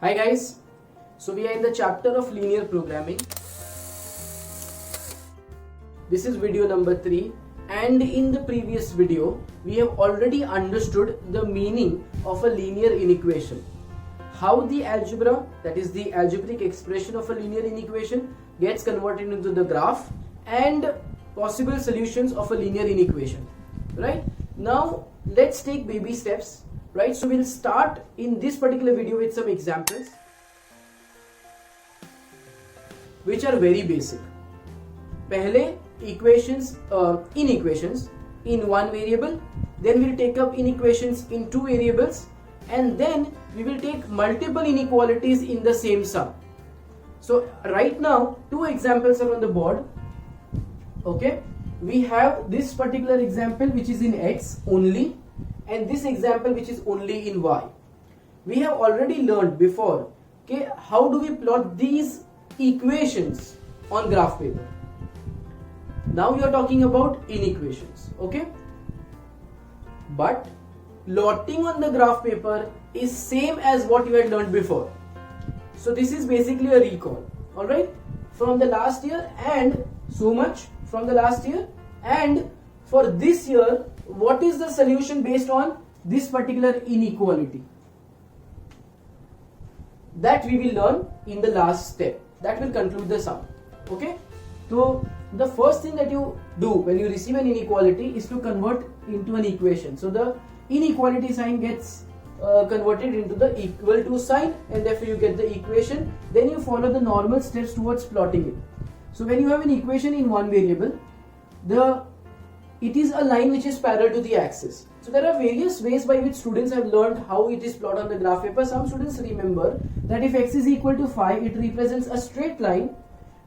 Hi guys, so we are in the chapter of linear programming. This is video number 3, and in the previous video we have already understood the meaning of a linear inequation. How the algebra, that is the algebraic expression of a linear inequation, gets converted into the graph and possible solutions of a linear inequation. Right? Now let's take baby steps. Right, so we'll start in this particular video with some examples which are very basic. Pehle equations, inequations in one variable, then we'll take up inequations in two variables, and then we will take multiple inequalities in the same sum. So right now two examples are on the board. Okay, we have this particular example which is in X only, and this example which is only in Y. We have already learned before, okay, how do we plot these equations on graph paper. Now we are talking about inequations, okay? But plotting on the graph paper is same as what you had learned before. So this is basically a recall, alright? From the last year, and so much from the last year, and for this year, what is the solution based on this particular inequality? That we will learn in the last step. That will conclude the sum. Okay? So the first thing that you do when you receive an inequality is to convert into an equation. So the inequality sign gets converted into the equal to sign, and therefore you get the equation. Then you follow the normal steps towards plotting it. So when you have an equation in one variable, it is a line which is parallel to the axis. So there are various ways by which students have learned how it is plotted on the graph paper. Some students remember that if x is equal to 5, it represents a straight line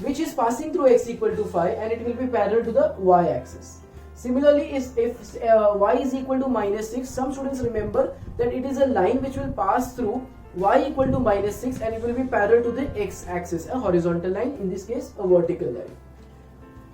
which is passing through x equal to 5, and it will be parallel to the y axis. Similarly, if y is equal to -6, some students remember that it is a line which will pass through y equal to -6, and it will be parallel to the x axis, a horizontal line, in this case a vertical line.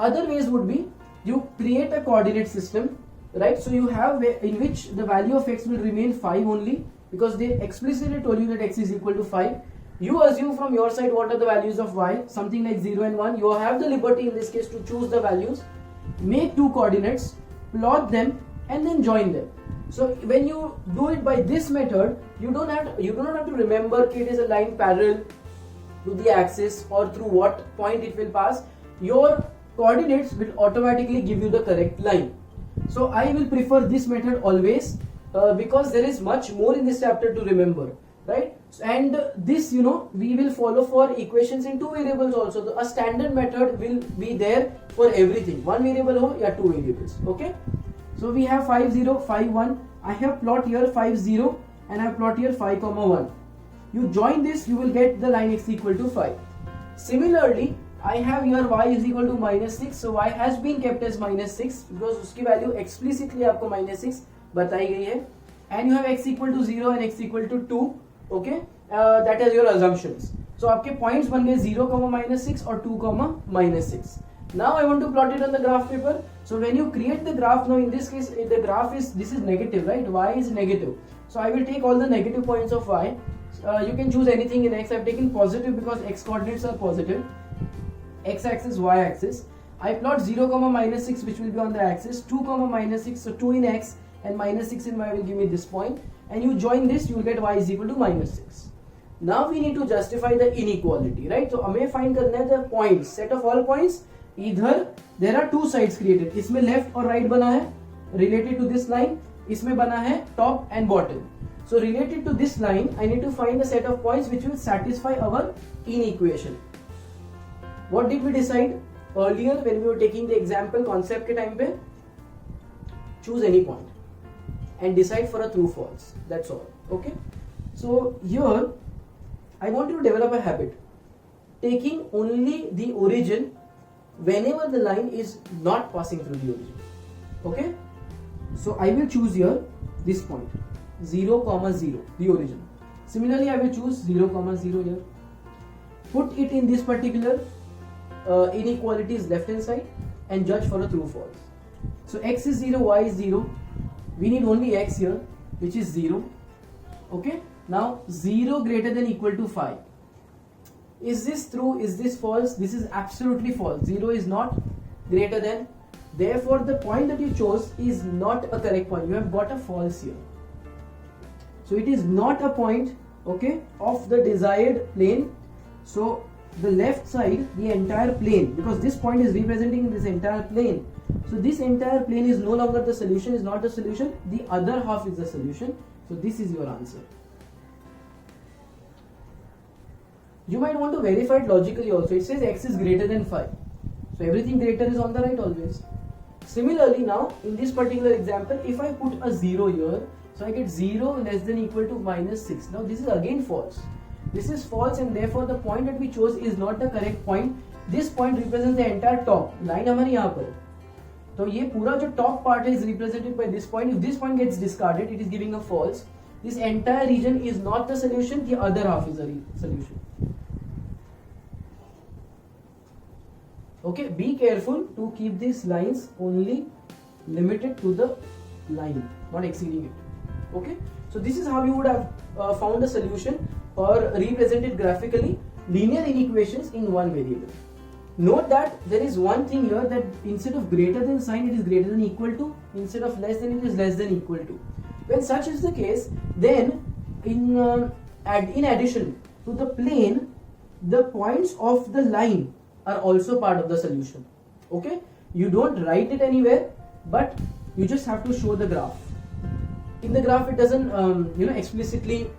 Other ways would be, you create a coordinate system, right? So you have in which the value of x will remain 5 only, because they explicitly told you that x is equal to 5. You assume from your side what are the values of y, something like 0 and 1. You have the liberty in this case to choose the values, make two coordinates, plot them, and then join them. So when you do it by this method, you do not have to remember that it is a line parallel to the axis or through what point it will pass. Your coordinates will automatically give you the correct line. So I will prefer this method always, because there is much more in this chapter to remember, right? And this, we will follow for equations in two variables also. A standard method will be there for everything. One variable ho, yeah, two variables. Okay. So we have 5 0 5 1. I have plot here 5 0, and I have plot here 5 1. You join this, you will get the line x equal to 5. Similarly, I have here y is equal to -6, so y has been kept as -6 because उसकी value explicitly आपको -6 बताई गई है, and you have x equal to 0 and x equal to 2. Okay, that is your assumptions. So आपके points बन गए 0, -6 और 2, -6. Now I want to plot it on the graph paper. So when you create the graph, now in this case the graph this is negative, right? Y is negative. So I will take all the negative points of y. You can choose anything in x. I have taken positive because x coordinates are positive. X axis, y axis. I plot 0, -6, which will be on the axis, 2, -6, so 2 in x and -6 in y will give me this point, and you join this, you will get y is equal to -6. Now we need to justify the inequality, right? So हमें find करना है the points, set of all points. Either there are two sides created, इसमें left और right बना है related to this line, इसमें बना है top and bottom. So related to this line, I need to find the set of points which will satisfy our inequation. What did we decide earlier when we were taking the example concept के time पे? Choose any point and decide for a true false. That's all. Okay. So here I want you to develop a habit, taking only the origin whenever the line is not passing through the origin. Okay. So I will choose here this point 0, 0, the origin. Similarly, I will choose 0, 0 here. Put it in this particular inequalities left hand side and judge for a true false. So x is 0, y is 0. We need only x here, which is 0. Okay, Now 0 greater than equal to 5. Is this true? Is this false? This is absolutely false. 0 is not greater than. Therefore, the point that you chose is not a correct point. You have got a false here. So it is not a point, okay, of the desired plane. So the left side, the entire plane, because this point is representing this entire plane. So this entire plane is no longer the solution, is not the solution. The other half is the solution. So this is your answer. You might want to verify it logically also. It says x is greater than 5. So everything greater is on the right always. Similarly, now in this particular example, if I put a 0 here, so I get 0 less than equal to minus 6. Now this is again false. This is false, and therefore the point that we chose is not the correct point. This point represents the entire top. Line हमारी यहाँ पर. तो ये पूरा जो top part is represented by this point. If this point gets discarded, it is giving a false. This entire region is not the solution. The other half is the solution. Okay, be careful to keep these lines only limited to the line, not exceeding it. Okay, so this is how you would have found a solution or represented graphically linear inequations in one variable. Note that there is one thing here, that instead of greater than sign, it is greater than equal to. Instead of less than, it is less than equal to. When such is the case, then in addition to the plane, the points of the line are also part of the solution. Okay, you don't write it anywhere, but you just have to show the graph. In the graph, it doesn't explicitly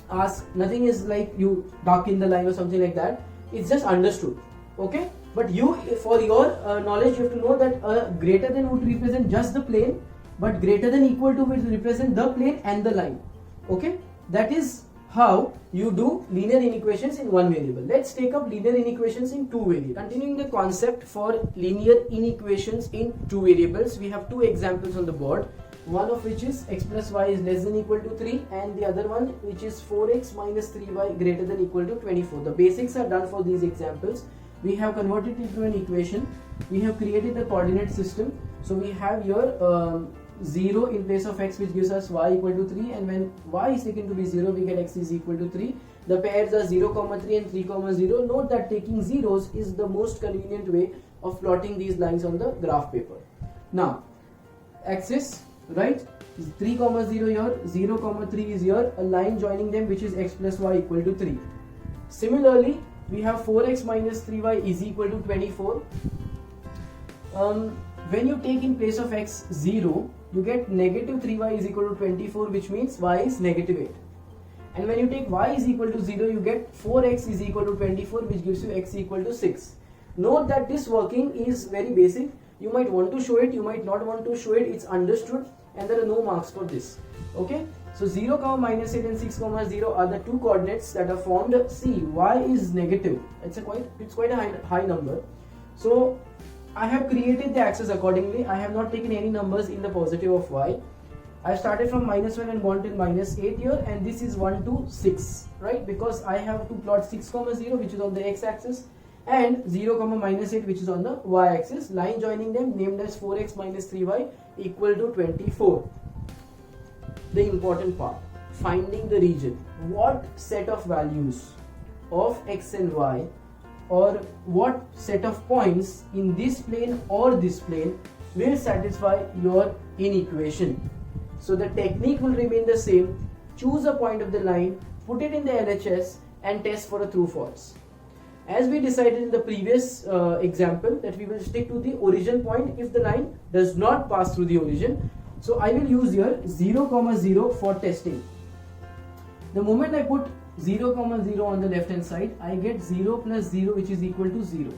ask, nothing is like you darken the line or something like that. It's just understood. Okay, but you, for your knowledge, you have to know that greater than would represent just the plane, but greater than equal to will represent the plane and the line. Okay, that is how you do linear inequations in one variable. Let's take up linear inequations in two variables. Continuing the concept for linear inequations in two variables, we have two examples on the board. One of which is x plus y is less than equal to 3, and the other one which is 4x minus 3y greater than equal to 24. The basics are done for these examples. We have converted it into an equation. We have created the coordinate system. So we have here 0 in place of x, which gives us y equal to 3, and when y is taken to be 0, we get x is equal to 3. The pairs are 0, 3 and 3, 0. Note that taking zeros is the most convenient way of plotting these lines on the graph paper. Now, axis, right, 3, 0 here, 0, 3 is here, a line joining them which is x plus y equal to 3. Similarly, we have 4x minus 3y is equal to 24. When you take in place of x 0, you get negative 3y is equal to 24, which means y is negative 8. And when you take y is equal to 0, you get 4x is equal to 24, which gives you x equal to 6. Note that this working is very basic. You might want to show it, you might not want to show it, it's understood, and there are no marks for this. Okay, so 0, minus 8 and 6, 0 are the two coordinates that are formed. See, y is negative, it's quite a high number. So I have created the axis accordingly. I have not taken any numbers in the positive of y. I started from minus 1 and gone till minus 8 here, and this is 1 to 6, right? Because I have to plot 6, 0, which is on the x-axis, and 0, minus 8, which is on the y-axis. Line joining them named as 4x minus 3y equal to 24. The important part, finding the region. What set of values of x and y, or what set of points in this plane or this plane will satisfy your inequation? So the technique will remain the same. Choose a point of the line, put it in the LHS and test for a true false. As we decided in the previous example, that we will stick to the origin point if the line does not pass through the origin. So I will use here 0, 0 for testing. The moment I put 0, 0 on the left hand side, I get 0 plus 0, which is equal to 0.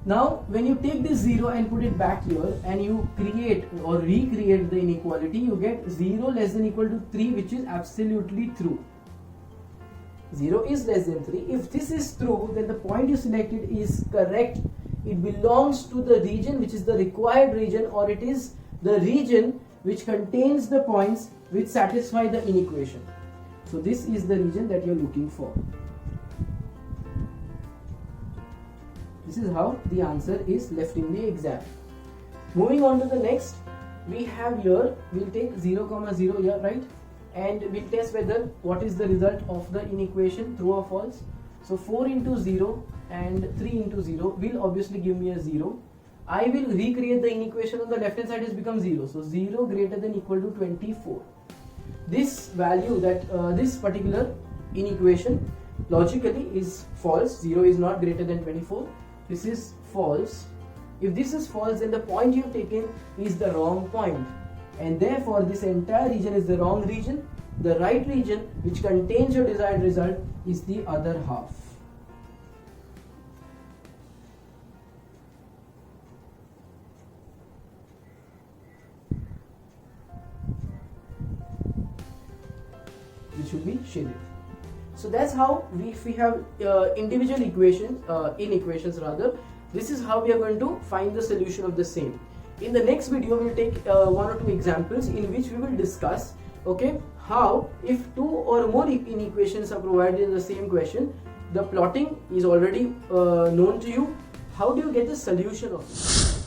Now when you take this 0 and put it back here and you create or recreate the inequality, you get 0 less than equal to 3, which is absolutely true. 0 is less than 3. If this is true, then the point you selected is correct. It belongs to the region which is the required region, or it is the region which contains the points which satisfy the inequation. So this is the region that you are looking for. This is how the answer is left in the exam. Moving on to the next, we have here, we'll take 0, 0 here, right? and we'll test whether what is the result of the inequation, true or false. So 4 into 0 and 3 into 0 will obviously give me a 0. I will recreate the inequation on the left hand side, has become 0. So 0 greater than equal to 24. This value, that this particular inequation logically is false. 0 is not greater than 24. This is false. If this is false, then the point you've taken is the wrong point, and therefore this entire region is the wrong region. The right region, which contains your desired result, is the other half. Which should be shaded. So that's how if we have individual equations, inequations rather, this is how we are going to find the solution of the same. In the next video, we will take one or two examples in which we will discuss, okay, how if two or more inequations are provided in the same question, the plotting is already known to you. How do you get the solution of it?